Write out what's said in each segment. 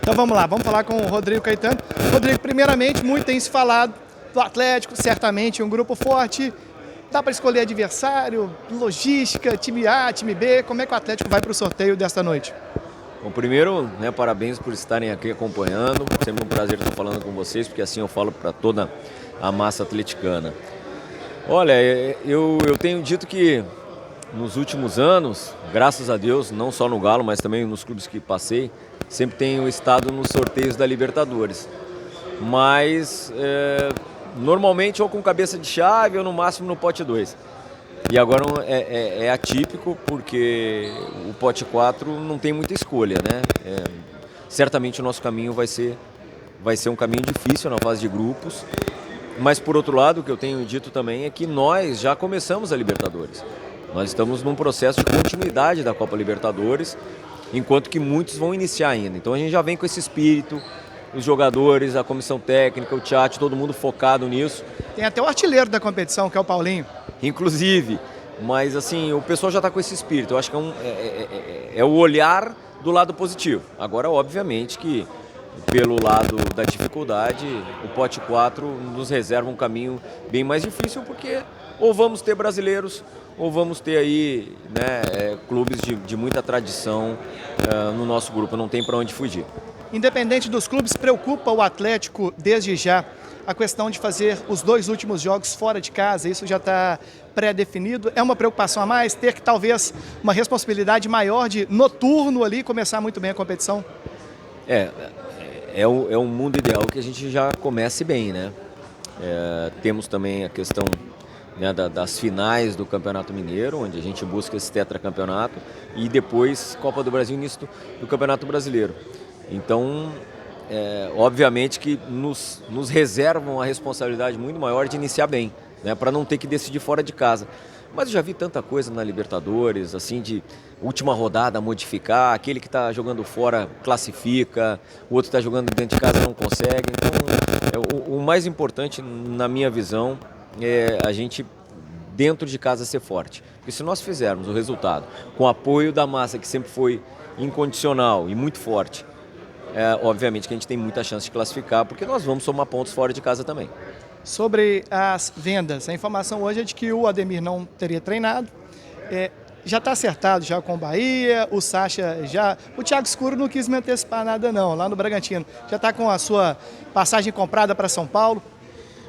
Então vamos lá, vamos falar com o Rodrigo Caetano. Rodrigo, primeiramente, muito tem se falado do Atlético, certamente um grupo forte. Dá para escolher adversário, logística, time A, time B. Como é que o Atlético vai para o sorteio desta noite? Bom, primeiro, parabéns por estarem aqui acompanhando. Sempre um prazer estar falando com vocês, porque assim eu falo para toda a massa atleticana. Olha, eu tenho dito que nos últimos anos, graças a Deus, não só no Galo, mas também nos clubes que passei, sempre tenho estado nos sorteios da Libertadores. Mas normalmente ou com cabeça de chave ou no máximo no pote 2. E agora é atípico porque o pote 4 não tem muita escolha, né? Certamente o nosso caminho vai ser um caminho difícil na fase de grupos. Mas por outro lado, o que eu tenho dito também é que nós já começamos a Libertadores. Nós estamos num processo de continuidade da Copa Libertadores, enquanto que muitos vão iniciar ainda. Então a gente já vem com esse espírito, os jogadores, a comissão técnica, o chat, todo mundo focado nisso. Tem até o artilheiro da competição, que é o Paulinho. Inclusive, mas assim, o pessoal já está com esse espírito. Eu acho que é o olhar do lado positivo. Agora, obviamente que pelo lado da dificuldade, o pote 4 nos reserva um caminho bem mais difícil, porque ou vamos ter brasileiros, ou vamos ter aí clubes de muita tradição no nosso grupo, não tem para onde fugir. Independente dos clubes, preocupa o Atlético desde já a questão de fazer os 2 últimos jogos fora de casa, isso já está pré-definido. É uma preocupação a mais ter que talvez uma responsabilidade maior de noturno ali começar muito bem a competição? É um mundo ideal que a gente já comece bem, né? Temos também a questão das finais do Campeonato Mineiro, onde a gente busca esse tetracampeonato, e depois Copa do Brasil, início do Campeonato Brasileiro. Então, obviamente que nos reservam a responsabilidade muito maior de iniciar bem, né, para não ter que decidir fora de casa. Mas eu já vi tanta coisa na Libertadores, assim, de última rodada modificar, aquele que está jogando fora classifica, o outro está jogando dentro de casa não consegue. Então, o mais importante, na minha visão, é a gente dentro de casa ser forte. Porque se nós fizermos o resultado com o apoio da massa, que sempre foi incondicional e muito forte, obviamente que a gente tem muita chance de classificar, porque nós vamos somar pontos fora de casa também. Sobre as vendas, a informação hoje é de que o Ademir não teria treinado. Já está acertado já com o Bahia, o Sacha já... O Thiago Escuro não quis me antecipar nada não, lá no Bragantino. Já está com a sua passagem comprada para São Paulo?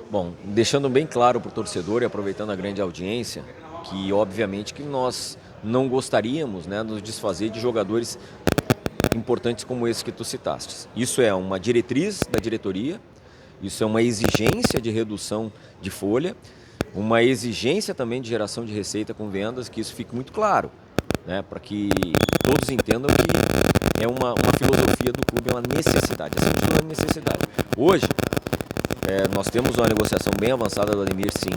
Bom, deixando bem claro para o torcedor e aproveitando a grande audiência, que obviamente que nós não gostaríamos, nos desfazer de jogadores importantes como esse que tu citaste. Isso é uma diretriz da diretoria, isso é uma exigência de redução de folha, uma exigência também de geração de receita com vendas, que isso fique muito claro, para que todos entendam que é uma filosofia do clube, é uma necessidade, essa é uma necessidade. Hoje, nós temos uma negociação bem avançada do Ademir, sim.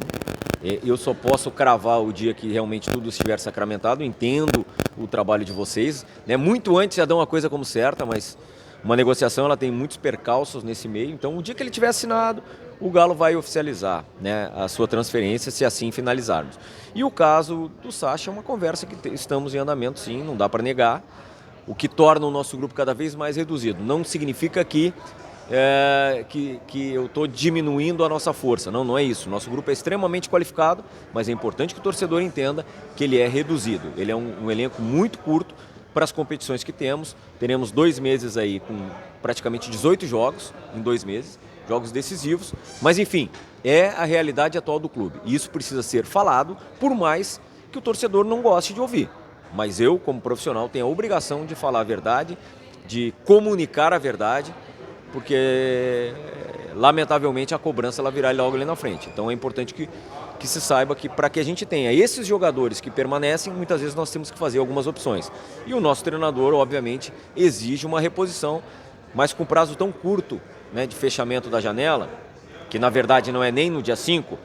Eu só posso cravar o dia que realmente tudo estiver sacramentado. Entendo o trabalho de vocês. Muito antes já dão uma coisa como certa, mas uma negociação ela tem muitos percalços nesse meio. Então, o dia que ele tiver assinado, o Galo vai oficializar a sua transferência, se assim finalizarmos. E o caso do Sacha é uma conversa que estamos em andamento, sim, não dá para negar. O que torna o nosso grupo cada vez mais reduzido. Não significa que eu estou diminuindo a nossa força. Não é isso. Nosso grupo é extremamente qualificado, mas é importante que o torcedor entenda que ele é reduzido. Ele é um elenco muito curto para as competições que temos. Teremos 2 meses aí com praticamente 18 jogos em 2 meses, jogos decisivos. Mas enfim, é a realidade atual do clube. E isso precisa ser falado, por mais que o torcedor não goste de ouvir. Mas eu, como profissional, tenho a obrigação de falar a verdade, de comunicar a verdade, porque lamentavelmente a cobrança ela virá logo ali na frente. Então é importante que se saiba que para que a gente tenha esses jogadores que permanecem, muitas vezes nós temos que fazer algumas opções. E o nosso treinador, obviamente, exige uma reposição, mas com prazo tão curto de fechamento da janela, que na verdade não é nem no dia 5,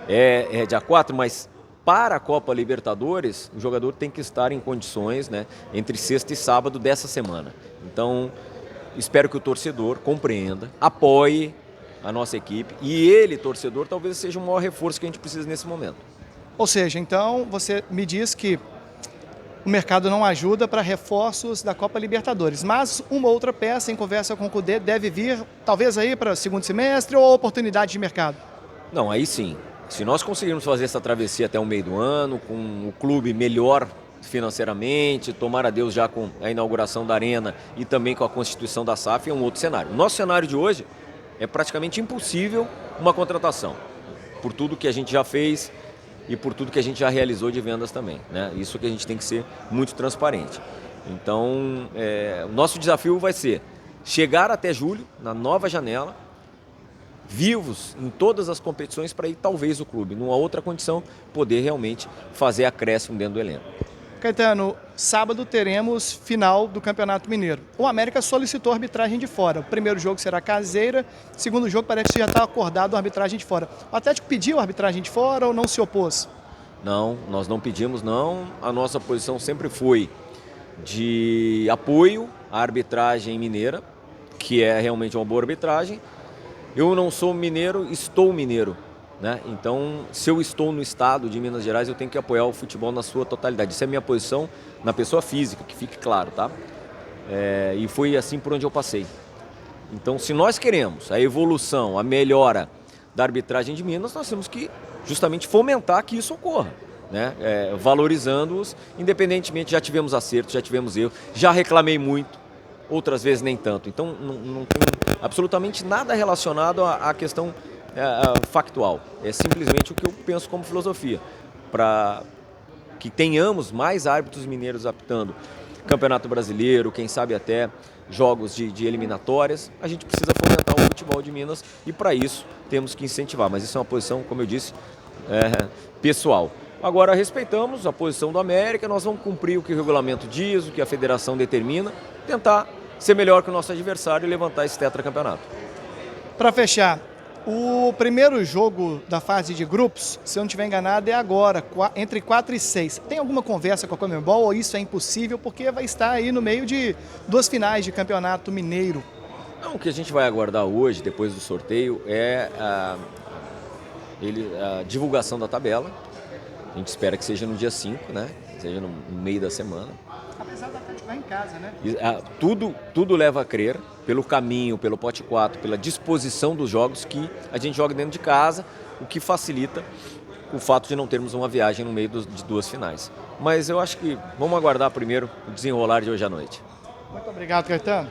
é dia 4, mas para a Copa Libertadores, o jogador tem que estar em condições entre sexta e sábado dessa semana. Então, espero que o torcedor compreenda, apoie a nossa equipe e ele, torcedor, talvez seja o maior reforço que a gente precisa nesse momento. Ou seja, então você me diz que o mercado não ajuda para reforços da Copa Libertadores. Mas uma outra peça, em conversa com o Cudê, deve vir, talvez aí para o segundo semestre ou oportunidade de mercado. Não, aí sim. Se nós conseguirmos fazer essa travessia até o meio do ano, com o clube melhor financeiramente, tomara a Deus já com a inauguração da Arena e também com a constituição da SAF, é um outro cenário. O nosso cenário de hoje é praticamente impossível uma contratação, por tudo que a gente já fez e por tudo que a gente já realizou de vendas também, né? Isso que a gente tem que ser muito transparente. Então, o nosso desafio vai ser chegar até julho, na nova janela, vivos em todas as competições para ir talvez o clube, numa outra condição, poder realmente fazer acréscimo dentro do elenco. Caetano, sábado teremos final do Campeonato Mineiro. O América solicitou arbitragem de fora. O primeiro jogo será caseira, o segundo jogo parece que já está acordado a arbitragem de fora. O Atlético pediu a arbitragem de fora ou não se opôs? Não, nós não pedimos não. A nossa posição sempre foi de apoio à arbitragem mineira, que é realmente uma boa arbitragem. Eu não sou mineiro, estou mineiro. Né? Então, se eu estou no estado de Minas Gerais, eu tenho que apoiar o futebol na sua totalidade. Isso é a minha posição na pessoa física, que fique claro, tá? E foi assim por onde eu passei. Então, se nós queremos a evolução, a melhora da arbitragem de Minas, nós temos que justamente fomentar que isso ocorra, né? Valorizando-os, independentemente, já tivemos acertos, já tivemos erros, já reclamei muito, outras vezes nem tanto. Então, não tem absolutamente nada relacionado à questão factual. É simplesmente o que eu penso como filosofia. Para que tenhamos mais árbitros mineiros apitando Campeonato Brasileiro, quem sabe até jogos de eliminatórias, a gente precisa fomentar o futebol de Minas e para isso temos que incentivar. Mas isso é uma posição, como eu disse, pessoal. Agora respeitamos a posição do América, nós vamos cumprir o que o regulamento diz, o que a federação determina, tentar ser melhor que o nosso adversário e levantar esse tetracampeonato. Para fechar, o primeiro jogo da fase de grupos, se eu não estiver enganado, é agora, entre 4 e 6. Tem alguma conversa com a Conmebol ou isso é impossível porque vai estar aí no meio de duas finais de campeonato mineiro? Não, o que a gente vai aguardar hoje, depois do sorteio, é a divulgação da tabela. A gente espera que seja no dia 5, né? Seja no meio da semana. Apesar do Atlético estar em casa, né? Tudo leva a crer, pelo caminho, pelo pote 4, pela disposição dos jogos, que a gente joga dentro de casa, o que facilita o fato de não termos uma viagem no meio de duas finais. Mas eu acho que vamos aguardar primeiro o desenrolar de hoje à noite. Muito obrigado, Caetano.